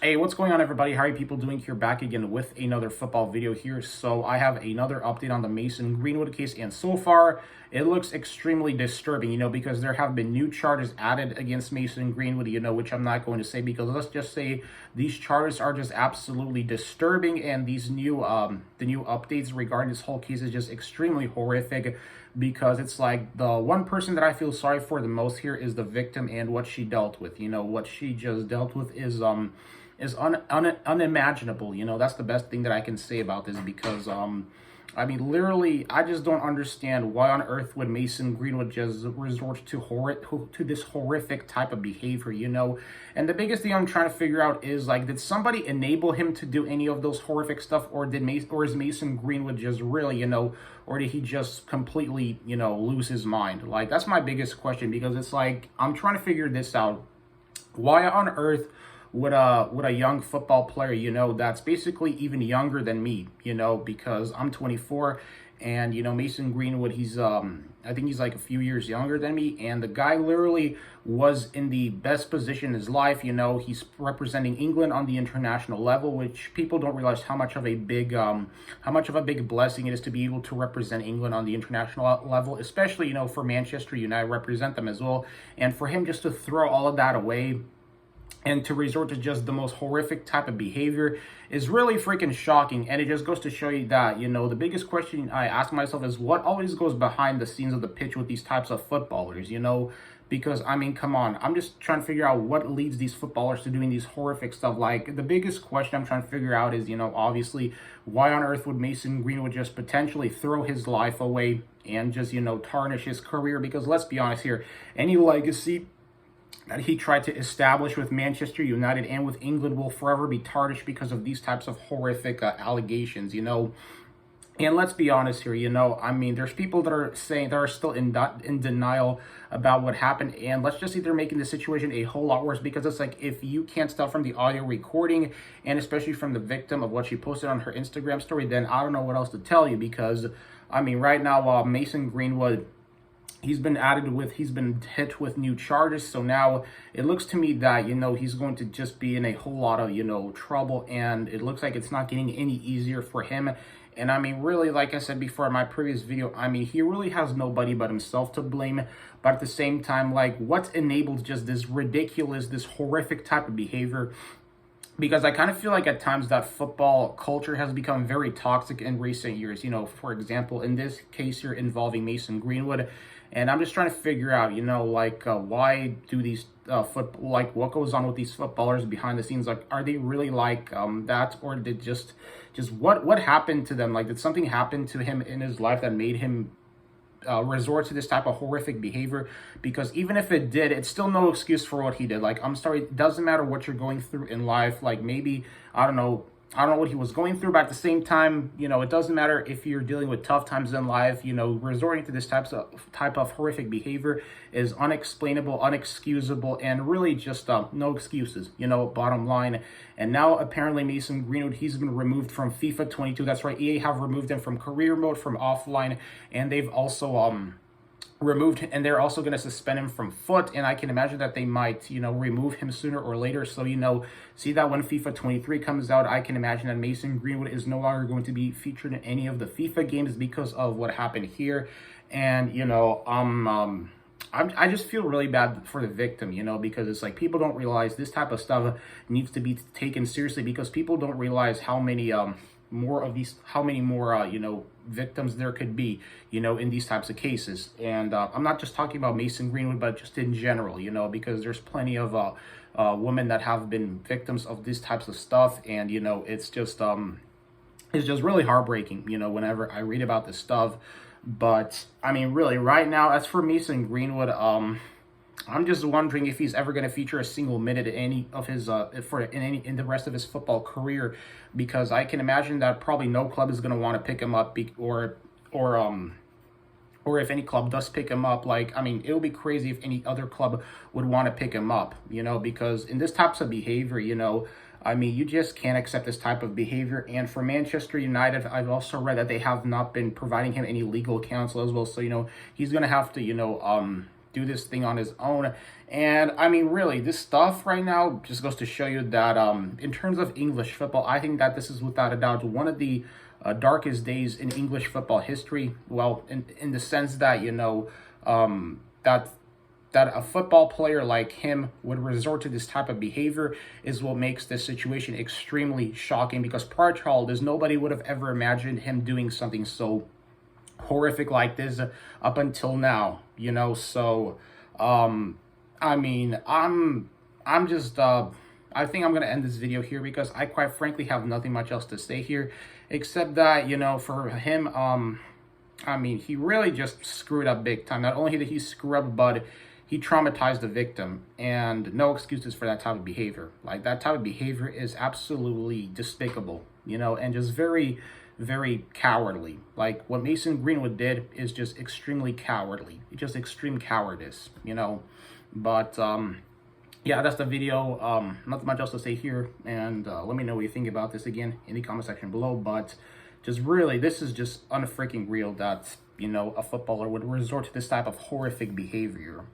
Hey, what's going on, everybody? How are you people doing here? Back again with another football video here. So I have another update on the Mason Greenwood case, and so far it looks extremely disturbing, because there have been new charges added against Mason Greenwood, which I'm not going to say, because let's just say these charges are just absolutely disturbing, and these the new updates regarding this whole case is just extremely horrific, because it's like the one person that I feel sorry for the most here is the victim and what she dealt with. What she just dealt with is unimaginable. That's the best thing that I can say about this, because I mean, literally, I just don't understand why on earth would Mason Greenwood just resort to this horrific type of behavior. And the biggest thing I'm trying to figure out is, like, did somebody enable him to do any of those horrific stuff, or is Mason Greenwood just really, or did he just completely, lose his mind? Like, that's my biggest question, because it's like, I'm trying to figure this out. Why on earth would a young football player, that's basically even younger than me, because I'm 24, and Mason Greenwood, he's I think he's like a few years younger than me, and the guy literally was in the best position in his life. He's representing England on the international level, which people don't realize how much of a big blessing it is to be able to represent England on the international level, especially for Manchester United, represent them as well, and for him just to throw all of that away and to resort to just the most horrific type of behavior is really freaking shocking. And it just goes to show you that, the biggest question I ask myself is what always goes behind the scenes of the pitch with these types of footballers, because, I mean, come on, I'm just trying to figure out what leads these footballers to doing these horrific stuff. Like, the biggest question I'm trying to figure out is, obviously, why on earth would Mason Greenwood just potentially throw his life away and just, tarnish his career? Because let's be honest here, any legacy that he tried to establish with Manchester United and with England will forever be tarnished because of these types of horrific allegations, And let's be honest here, I mean, there's people that are still in denial about what happened, and let's just say they're making the situation a whole lot worse, because it's like, if you can't tell from the audio recording, and especially from the victim of what she posted on her Instagram story, then I don't know what else to tell you, because, I mean, right now, Mason Greenwood, he's been hit with new charges. So now it looks to me that, he's going to just be in a whole lot of, trouble. And it looks like it's not getting any easier for him. And I mean, really, like I said before in my previous video, I mean, he really has nobody but himself to blame. But at the same time, like, what's enabled just this ridiculous, this horrific type of behavior? Because I kind of feel like at times that football culture has become very toxic in recent years. For example, in this case here involving Mason Greenwood. And I'm just trying to figure out, why do these what goes on with these footballers behind the scenes? Like, are they really like that, or did just what happened to them? Like, did something happen to him in his life that made him resort to this type of horrific behavior? Because even if it did, it's still no excuse for what he did. Like, I'm sorry, it doesn't matter what you're going through in life. Like, maybe, I don't know what he was going through, but at the same time, it doesn't matter if you're dealing with tough times in life. Resorting to this type of horrific behavior is unexplainable, unexcusable, and really just no excuses, bottom line. And now apparently Mason Greenwood, he's been removed from FIFA 22. That's right, EA have removed him from career mode, from offline, and they've also removed, and they're also going to suspend him from foot, and I can imagine that they might, remove him sooner or later. So, see that when FIFA 23 comes out, I can imagine that Mason Greenwood is no longer going to be featured in any of the FIFA games because of what happened here. And, I just feel really bad for the victim, because it's like, people don't realize this type of stuff needs to be taken seriously, because people don't realize how many more victims there could be, in these types of cases. And I'm not just talking about Mason Greenwood, but just in general, because there's plenty of women that have been victims of these types of stuff. And, it's just really heartbreaking, whenever I read about this stuff. But I mean, really, right now, as for Mason Greenwood, I'm just wondering if he's ever going to feature a single minute in any of his in the rest of his football career, because I can imagine that probably no club is going to want to pick him up, or if any club does pick him up, like, I mean, it would be crazy if any other club would want to pick him up, because in this types of behavior, I mean, you just can't accept this type of behavior. And for Manchester United, I've also read that they have not been providing him any legal counsel as well. So, he's going to have to, do this thing on his own. And I mean, really, this stuff right now just goes to show you that in terms of English football, I think that this is without a doubt one of the darkest days in English football history. Well, in the sense that, you know, that a football player like him would resort to this type of behavior is what makes this situation extremely shocking, because prior to all this, nobody would have ever imagined him doing something so horrific like this up until now, you know. So I mean, I'm just I think I'm gonna end this video here, because I quite frankly have nothing much else to say here, except that, you know, for him, I mean, he really just screwed up big time. Not only did he screw up, but he traumatized the victim, and no excuses for that type of behavior. Like, that type of behavior is absolutely despicable, you know, and just very, very cowardly. Like, what Mason Greenwood did is just extremely cowardly. It's just extreme cowardice, you know. But yeah, that's the video. Nothing much else to say here, and let me know what you think about this again in the comment section below. But just really, this is just unfreaking real that, you know, a footballer would resort to this type of horrific behavior.